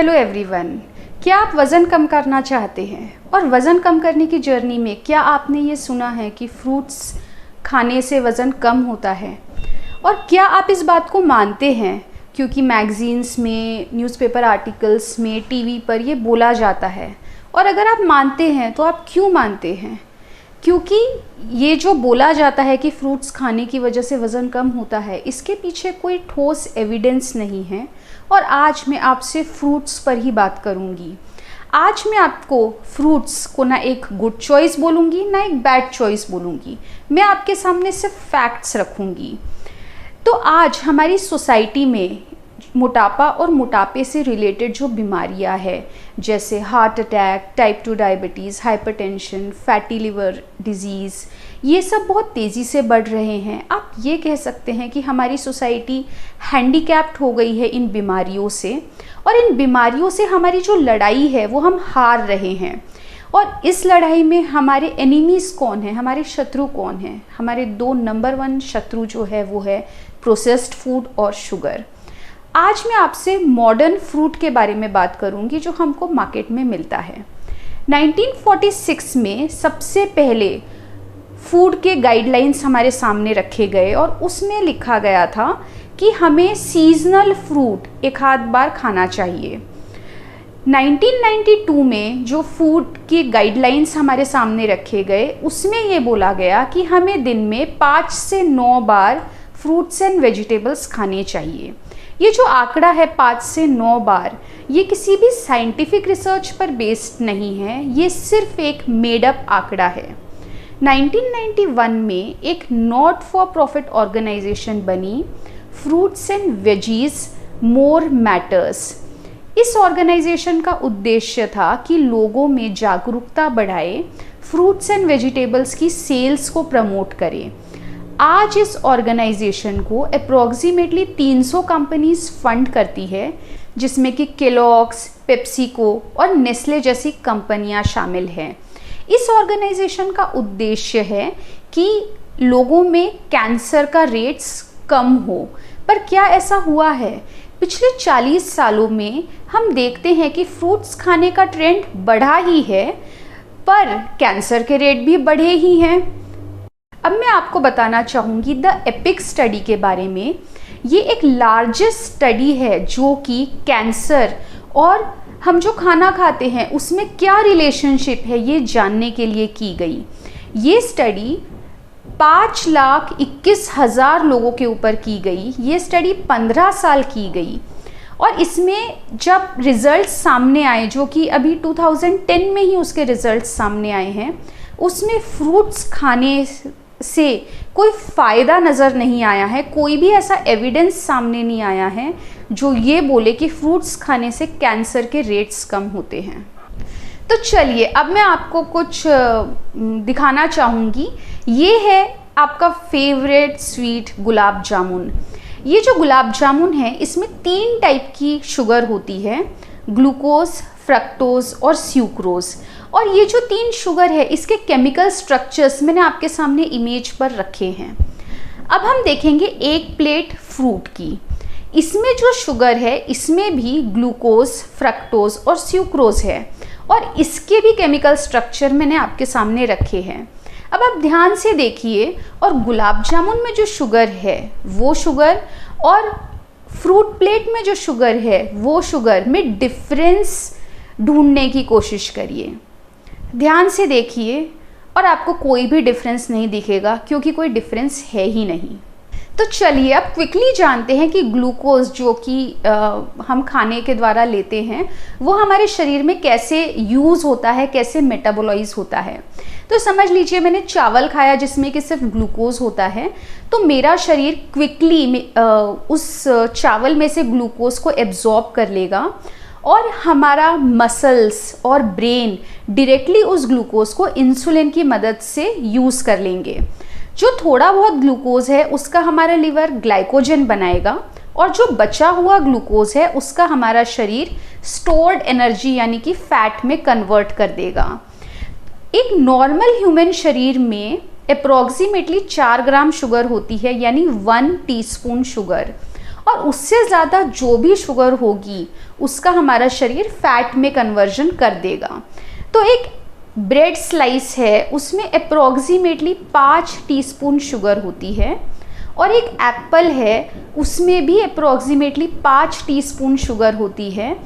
Hello everyone. क्या आप वज़न कम करना चाहते हैं? और वज़न कम करने की जर्नी में क्या आपने ये सुना है कि फ्रूट्स खाने से वज़न कम होता है? और क्या आप इस बात को मानते हैं? क्योंकि मैगज़ीन्स में, न्यूज़पेपर आर्टिकल्स में, टीवी पर ये बोला जाता है। और अगर आप मानते हैं तो आप क्यों मानते हैं? क्योंकि ये जो बोला जाता है कि फ्रूट्स खाने की वजह से वज़न कम होता है, इसके पीछे कोई ठोस एविडेंस नहीं है। और आज मैं आपसे फ्रूट्स पर ही बात करूँगी। आज मैं आपको फ्रूट्स को ना एक गुड चॉइस बोलूँगी, ना एक बैड चॉइस बोलूँगी। मैं आपके सामने सिर्फ फैक्ट्स रखूँगी। तो आज हमारी सोसाइटी में मोटापा और मोटापे से रिलेटेड जो बीमारियां हैं, जैसे heart attack, type 2 diabetes, hypertension, fatty liver disease, ये सब बहुत तेज़ी से बढ़ रहे हैं। आप ये कह सकते हैं कि हमारी सोसाइटी हैंडीकैप्ड हो गई है इन बीमारियों से, और इन बीमारियों से हमारी जो लड़ाई है वो हम हार रहे हैं। और इस लड़ाई में हमारे एनिमीज़ कौन है, हमारे शत्रु कौन हैं? हमारे 2 नंबर 1 शत्रु जो है वो है प्रोसेस्ड फूड और शुगर। आज मैं आपसे मॉडर्न फ्रूट के बारे में बात करूंगी जो हमको मार्केट में मिलता है। 1946 में सबसे पहले फूड के गाइडलाइंस हमारे सामने रखे गए और उसमें लिखा गया था कि हमें सीजनल फ्रूट एक आध बार खाना चाहिए। 1992 में जो फूड की गाइडलाइंस हमारे सामने रखे गए उसमें ये बोला गया कि हमें दिन में 5 से 9 बार फ्रूट्स एंड वेजिटेबल्स खाने चाहिए। ये जो आंकड़ा है 5 से 9 बार, ये किसी भी साइंटिफिक रिसर्च पर बेस्ड नहीं है, ये सिर्फ एक मेड अप आंकड़ा है। 1991 में एक नॉट फॉर प्रॉफिट ऑर्गेनाइजेशन बनी, fruits and veggies more matters. इस ऑर्गेनाइजेशन का उद्देश्य था कि लोगों में जागरूकता बढ़ाए, फ्रूट्स एंड वेजिटेबल्स की सेल्स को प्रमोट करें। आज इस ऑर्गेनाइजेशन को अप्रॉक्सीमेटली 300 कंपनीज फंड करती है, जिसमें कि केलॉग्स, पेप्सिको और नेस्ले जैसी कंपनियां शामिल हैं। इस ऑर्गेनाइजेशन का उद्देश्य है कि लोगों में कैंसर का रेट्स कम हो। पर क्या ऐसा हुआ है? पिछले 40 सालों में हम देखते हैं कि फ्रूट्स खाने का ट्रेंड बढ़ा ही है, पर कैंसर के रेट भी बढ़े ही हैं। अब मैं आपको बताना चाहूँगी द एपिक स्टडी के बारे में। ये एक लार्जेस्ट स्टडी है जो कि कैंसर और हम जो खाना खाते हैं उसमें क्या रिलेशनशिप है ये जानने के लिए की गई। ये स्टडी 5,21,000 लोगों के ऊपर की गई। ये स्टडी 15 साल की गई और इसमें जब रिजल्ट्स सामने आए, जो कि अभी 2010 में ही उसके रिजल्ट्स सामने आए हैं, उसमें फ्रूट्स खाने से कोई फ़ायदा नज़र नहीं आया है। कोई भी ऐसा एविडेंस सामने नहीं आया है जो ये बोले कि फ्रूट्स खाने से कैंसर के रेट्स कम होते हैं। तो चलिए अब मैं आपको कुछ दिखाना चाहूँगी। ये है आपका फेवरेट स्वीट गुलाब जामुन। ये जो गुलाब जामुन है इसमें 3 टाइप की शुगर होती है, ग्लूकोज, फ्रक्टोज और स्यूक्रोज। और ये जो 3 शुगर है इसके केमिकल स्ट्रक्चर्स मैंने आपके सामने इमेज पर रखे हैं। अब हम देखेंगे एक प्लेट फ्रूट की। इसमें जो शुगर है इसमें भी ग्लूकोज, फ्रक्टोज और स्यूक्रोज है और इसके भी केमिकल स्ट्रक्चर मैंने आपके सामने रखे हैं। अब आप ध्यान से देखिए और गुलाब जामुन में जो शुगर है वो शुगर और फ्रूट प्लेट में जो शुगर है वो शुगर में डिफरेंस ढूंढने की कोशिश करिए। ध्यान से देखिए और आपको कोई भी डिफरेंस नहीं दिखेगा, क्योंकि कोई डिफरेंस है ही नहीं। तो चलिए अब क्विकली जानते हैं कि ग्लूकोज जो कि हम खाने के द्वारा लेते हैं वो हमारे शरीर में कैसे यूज़ होता है, कैसे मेटाबोलाइज होता है। तो समझ लीजिए मैंने चावल खाया जिसमें कि सिर्फ ग्लूकोज होता है, तो मेरा शरीर क्विकली उस चावल में से ग्लूकोज को एब्जॉर्ब कर लेगा और हमारा मसल्स और ब्रेन डायरेक्टली उस ग्लूकोज को इंसुलिन की मदद से यूज़ कर लेंगे। जो थोड़ा बहुत ग्लूकोज है उसका हमारा लिवर ग्लाइकोजन बनाएगा और जो बचा हुआ ग्लूकोज है उसका हमारा शरीर स्टोर्ड एनर्जी यानी कि फैट में कन्वर्ट कर देगा। एक नॉर्मल ह्यूमन शरीर में अप्रॉक्सीमेटली 4 ग्राम शुगर होती है, यानी 1 टीस्पून शुगर। और उससे ज़्यादा जो भी शुगर होगी उसका हमारा शरीर फैट में कन्वर्जन कर देगा। तो एक ब्रेड स्लाइस है, उसमें अप्रॉक्सीमेटली 5 टीस्पून शुगर होती है, और एक एप्पल है उसमें भी अप्रॉक्सीमेटली 5 टीस्पून शुगर होती है।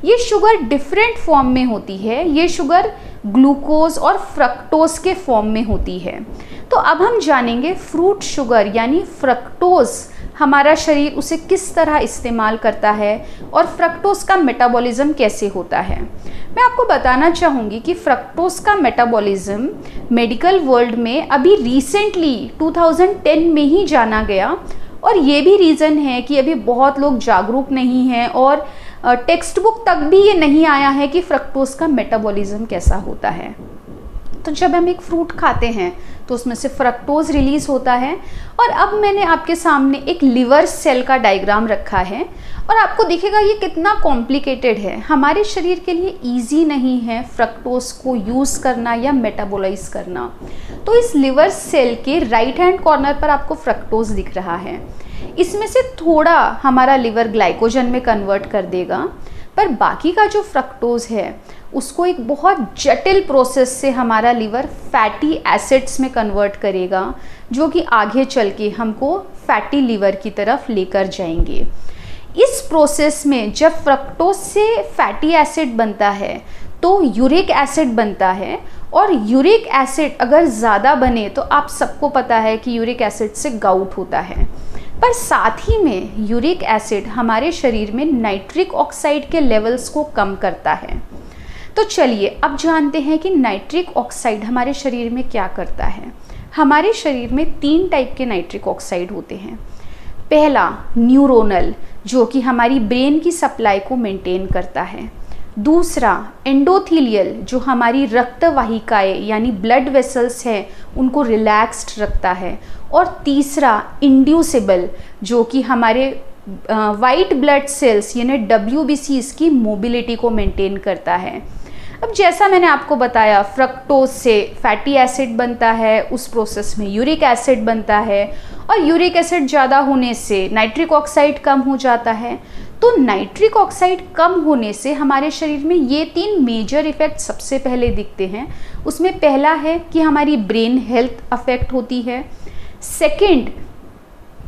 ये शुगर डिफरेंट फॉर्म में होती है, ये शुगर ग्लूकोज और फ्रक्टोज के फॉर्म में होती है। तो अब हम जानेंगे फ्रूट शुगर यानी फ्रक्टोज हमारा शरीर उसे किस तरह इस्तेमाल करता है और फ्रक्टोज का मेटाबॉलिज्म कैसे होता है। मैं आपको बताना चाहूँगी कि फ्रक्टोज का मेटाबॉलिज्म मेडिकल वर्ल्ड में अभी रिसेंटली 2010 में ही जाना गया, और ये भी रीज़न है कि अभी बहुत लोग जागरूक नहीं हैं और टेक्स्ट बुक तक भी ये नहीं आया है कि फ्रक्टोज का मेटाबॉलिज्म कैसा होता है। तो जब हम एक फ्रूट खाते हैं तो उसमें से फ्रक्टोज रिलीज होता है। और अब मैंने आपके सामने एक लिवर सेल का डायग्राम रखा है, और आपको दिखेगा ये कितना कॉम्प्लिकेटेड है। हमारे शरीर के लिए इजी नहीं है फ्रक्टोज को यूज़ करना या मेटाबोलाइज करना। तो इस लिवर सेल के राइट हैंड कॉर्नर पर आपको फ्रक्टोज दिख रहा है। इसमें से थोड़ा हमारा लिवर ग्लाइकोजन में कन्वर्ट कर देगा, पर बाकी का जो फ्रक्टोज है उसको एक बहुत जटिल प्रोसेस से हमारा लिवर फैटी एसिड्स में कन्वर्ट करेगा, जो कि आगे चल के हमको फैटी लिवर की तरफ लेकर जाएंगे। इस प्रोसेस में जब फ्रक्टोज से फैटी एसिड बनता है तो यूरिक एसिड बनता है, और यूरिक एसिड अगर ज़्यादा बने तो आप सबको पता है कि यूरिक एसिड से गाउट होता है। पर साथ ही में यूरिक एसिड हमारे शरीर में नाइट्रिक ऑक्साइड के लेवल्स को कम करता है। तो चलिए अब जानते हैं कि नाइट्रिक ऑक्साइड हमारे शरीर में क्या करता है। हमारे शरीर में 3 टाइप के नाइट्रिक ऑक्साइड होते हैं। पहला न्यूरोनल, जो कि हमारी ब्रेन की सप्लाई को मेंटेन करता है। दूसरा एंडोथीलियल, जो हमारी रक्त वाहिकाएं यानी ब्लड वेसल्स हैं उनको रिलैक्स्ड रखता है। और तीसरा इंड्यूसिबल, जो कि हमारे वाइट ब्लड सेल्स यानी WBCs की मोबिलिटी को मेंटेन करता है। अब जैसा मैंने आपको बताया, फ्रक्टोज से फैटी एसिड बनता है, उस प्रोसेस में यूरिक एसिड बनता है, और यूरिक एसिड ज़्यादा होने से नाइट्रिक ऑक्साइड कम हो जाता है। तो नाइट्रिक ऑक्साइड कम होने से हमारे शरीर में ये 3 मेजर इफ़ेक्ट सबसे पहले दिखते हैं। उसमें पहला है कि हमारी ब्रेन हेल्थ अफेक्ट होती है। सेकंड,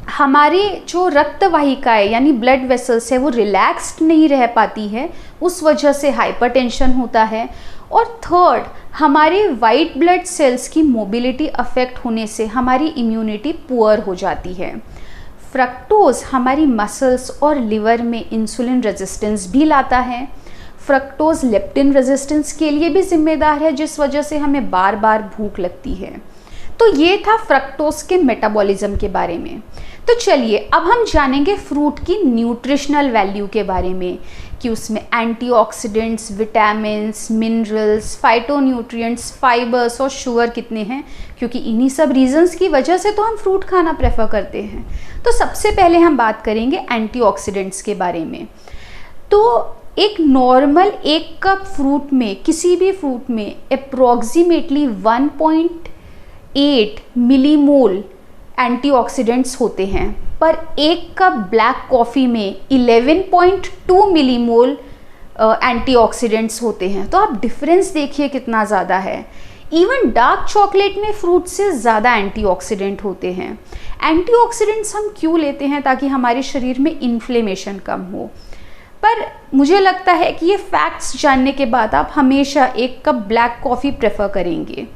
हमारी जो रक्त वाहिकाएं यानी ब्लड वेसल्स है वो रिलैक्स्ड नहीं रह पाती है, उस वजह से हाइपरटेंशन होता है। और थर्ड, हमारे वाइट ब्लड सेल्स की मोबिलिटी अफेक्ट होने से हमारी इम्यूनिटी पुअर हो जाती है। फ्रक्टोज हमारी मसल्स और लिवर में इंसुलिन रेजिस्टेंस भी लाता है। फ्रक्टोज लेप्टिन रेजिस्टेंस के लिए भी जिम्मेदार है, जिस वजह से हमें बार बार भूख लगती है। तो ये था फ्रक्टोज के मेटाबॉलिज्म के बारे में। तो चलिए अब हम जानेंगे फ्रूट की न्यूट्रिशनल वैल्यू के बारे में, कि उसमें antioxidants, vitamins, minerals, phytonutrients, fibres और शुगर कितने हैं, क्योंकि इन्हीं सब रीजंस की वजह से तो हम फ्रूट खाना प्रेफर करते हैं। तो सबसे पहले हम बात करेंगे एंटीऑक्सीडेंट्स के बारे में। तो एक नॉर्मल 1 कप फ्रूट में, किसी भी फ्रूट में अप्रॉक्सीमेटली 1.8 मिलीमोल एंटीऑक्सीडेंट्स होते हैं, पर 1 कप ब्लैक कॉफ़ी में 11.2 मिलीमोल एंटीऑक्सीडेंट्स होते हैं। तो आप डिफरेंस देखिए कितना ज़्यादा है। इवन डार्क चॉकलेट में फ्रूट से ज़्यादा एंटीऑक्सीडेंट होते हैं। एंटीऑक्सीडेंट्स हम क्यों लेते हैं? ताकि हमारे शरीर में इन्फ्लेमेशन कम हो। पर मुझे लगता है कि ये फैक्ट्स जानने के बाद आप हमेशा 1 कप ब्लैक कॉफ़ी प्रेफर करेंगे।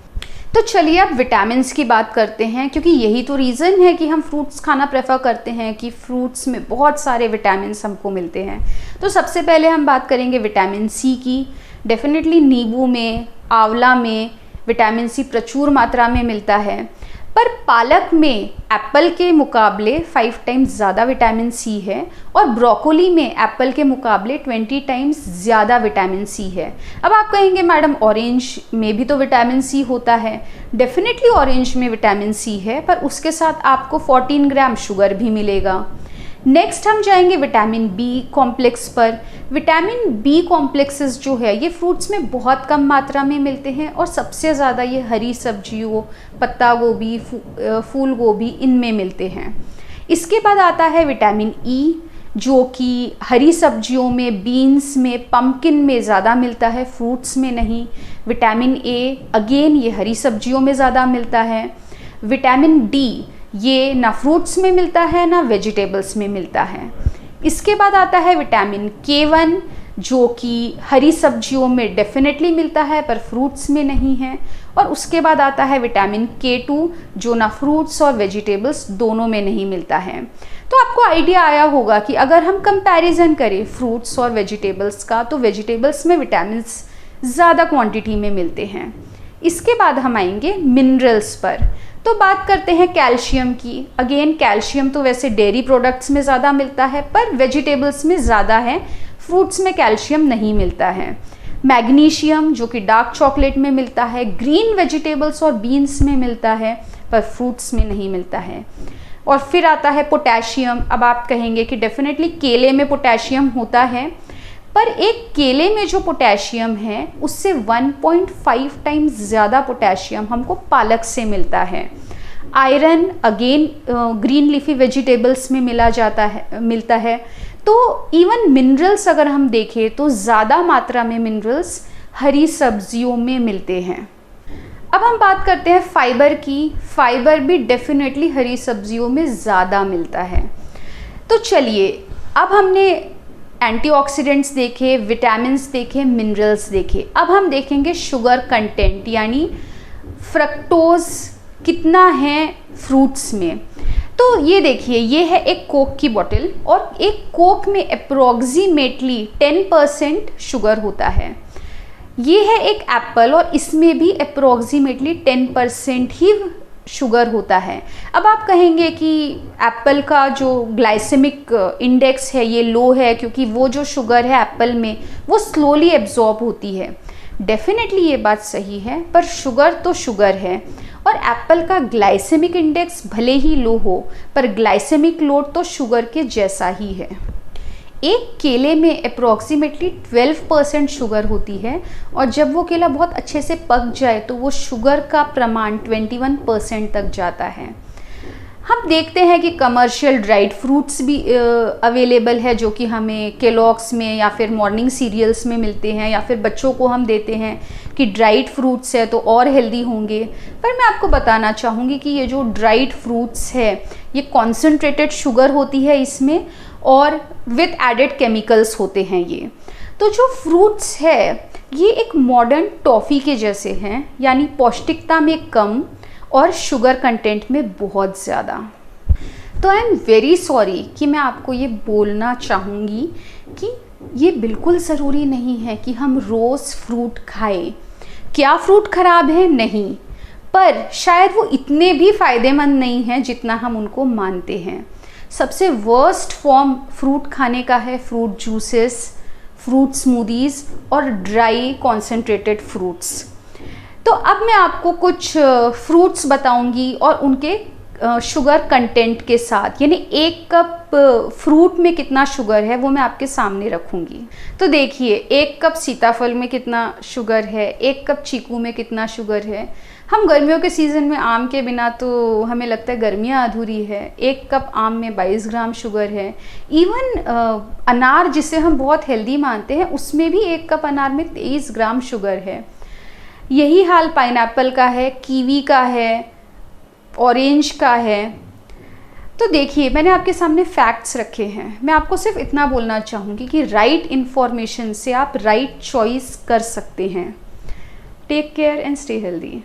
तो चलिए अब विटामिन्स की बात करते हैं, क्योंकि यही तो रीज़न है कि हम फ्रूट्स खाना प्रेफर करते हैं, कि फ्रूट्स में बहुत सारे विटामिन्स हमको मिलते हैं। तो सबसे पहले हम बात करेंगे विटामिन सी की। डेफिनेटली नींबू में, आंवला में विटामिन सी प्रचुर मात्रा में मिलता है, पर पालक में एप्पल के मुकाबले 5 टाइम्स ज़्यादा विटामिन सी है, और ब्रोकोली में एप्पल के मुकाबले 20 टाइम्स ज़्यादा विटामिन सी है। अब आप कहेंगे मैडम ऑरेंज में भी तो विटामिन सी होता है। डेफिनेटली ऑरेंज में विटामिन सी है, पर उसके साथ आपको 14 ग्राम शुगर भी मिलेगा। नेक्स्ट हम जाएंगे विटामिन बी कॉम्प्लेक्स पर। विटामिन बी कॉम्प्लेक्सेस जो है ये फ्रूट्स में बहुत कम मात्रा में मिलते हैं, और सबसे ज़्यादा ये हरी सब्जियों, पत्ता गोभी, फूल गोभी, इनमें मिलते हैं। इसके बाद आता है विटामिन ई, जो कि हरी सब्जियों में, बीन्स में, पम्पकिन में ज़्यादा मिलता है, फ्रूट्स में नहीं। विटामिन ए अगेन ये हरी सब्जियों में ज़्यादा मिलता है। विटामिन डी ये ना फ्रूट्स में मिलता है ना वेजिटेबल्स में मिलता है। इसके बाद आता है विटामिन के1, जो कि हरी सब्जियों में डेफिनेटली मिलता है पर फ्रूट्स में नहीं है। और उसके बाद आता है विटामिन के2, जो ना फ्रूट्स और वेजिटेबल्स दोनों में नहीं मिलता है। तो आपको आइडिया आया होगा कि अगर हम कंपैरिजन करें फ्रूट्स और वेजिटेबल्स का, तो वेजिटेबल्स में विटामिन्स ज़्यादा क्वांटिटी में मिलते हैं। इसके बाद हम आएंगे मिनरल्स पर। तो बात करते हैं कैल्शियम की। अगेन कैल्शियम तो वैसे डेयरी प्रोडक्ट्स में ज़्यादा मिलता है पर वेजिटेबल्स में ज़्यादा है, फ्रूट्स में कैल्शियम नहीं मिलता है। मैग्नीशियम जो कि डार्क चॉकलेट में मिलता है, ग्रीन वेजिटेबल्स और बीन्स में मिलता है पर फ्रूट्स में नहीं मिलता है। और फिर आता है पोटेशियम। अब आप कहेंगे कि डेफिनेटली केले में पोटेशियम होता है, पर एक केले में जो पोटेशियम है उससे 1.5 टाइम्स ज़्यादा पोटेशियम हमको पालक से मिलता है। Iron again green leafy vegetables में मिलता है। तो इवन मिनरल्स अगर हम देखें तो ज़्यादा मात्रा में मिनरल्स हरी सब्जियों में मिलते हैं। अब हम बात करते हैं फाइबर की। फाइबर भी डेफिनेटली हरी सब्जियों में ज़्यादा मिलता है। तो चलिए, अब हमने एंटीऑक्सीडेंट्स देखे, विटामिन्स देखे, मिनरल्स देखे। अब हम देखेंगे शुगर कंटेंट, यानी फ्रक्टोज कितना है फ्रूट्स में। तो ये देखिए, ये है एक कोक की बोतल और एक कोक में अप्रोक्सीमेटली 10% शुगर होता है। ये है एक एप्पल और इसमें भी अप्रोक्सीमेटली 10% ही शुगर होता है। अब आप कहेंगे कि एप्पल का जो ग्लाइसेमिक इंडेक्स है ये लो है क्योंकि वो जो शुगर है एप्पल में वो स्लोली एब्जॉर्ब होती है। डेफिनेटली ये बात सही है, पर शुगर तो शुगर है और एप्पल का ग्लाइसेमिक इंडेक्स भले ही लो हो पर ग्लाइसेमिक लोड तो शुगर के जैसा ही है। एक केले में अप्रॉक्सीमेटली 12% शुगर होती है और जब वो केला बहुत अच्छे से पक जाए तो वो शुगर का प्रमाण 21% तक जाता है। हम देखते हैं कि कमर्शियल ड्राइड फ्रूट्स भी अवेलेबल है जो कि हमें केलॉग्स में या फिर मॉर्निंग सीरियल्स में मिलते हैं, या फिर बच्चों को हम देते हैं कि ड्राइड फ्रूट्स है तो और हेल्दी होंगे। पर मैं आपको बताना चाहूँगी कि ये जो ड्राइड फ्रूट्स है ये कॉन्सेंट्रेटेड शुगर होती है इसमें और विथ एडेड केमिकल्स होते हैं ये। तो जो फ्रूट्स है ये एक मॉडर्न टॉफ़ी के जैसे हैं, यानी पौष्टिकता में कम और शुगर कंटेंट में बहुत ज़्यादा। तो आई एम वेरी सॉरी कि मैं आपको ये बोलना चाहूँगी कि ये बिल्कुल ज़रूरी नहीं है कि हम रोज़ फ्रूट खाएं। क्या फ्रूट ख़राब है? नहीं, पर शायद वो इतने भी फ़ायदेमंद नहीं हैं जितना हम उनको मानते हैं। सबसे वर्स्ट फॉर्म फ्रूट खाने का है फ्रूट जूसेस, फ्रूट स्मूदीज़ और ड्राई कॉन्सेंट्रेटेड फ्रूट्स। तो अब मैं आपको कुछ फ्रूट्स बताऊंगी और उनके शुगर कंटेंट के साथ, यानी एक कप फ्रूट में कितना शुगर है वो मैं आपके सामने रखूंगी। तो देखिए, एक कप सीताफल में कितना शुगर है, एक कप चीकू में कितना शुगर है। हम गर्मियों के सीज़न में आम के बिना तो हमें लगता है गर्मियाँ अधूरी है। एक कप आम में 22 ग्राम शुगर है। इवन अनार जिसे हम बहुत हेल्दी मानते हैं उसमें भी एक कप अनार में 23 ग्राम शुगर है। यही हाल पाइनएप्पल का है, कीवी का है, ऑरेंज का है। तो देखिए, मैंने आपके सामने फैक्ट्स रखे हैं। मैं आपको सिर्फ इतना बोलना चाहूँगी कि राइट इन्फॉर्मेशन से आप राइट चॉइस कर सकते हैं। Take care and stay healthy.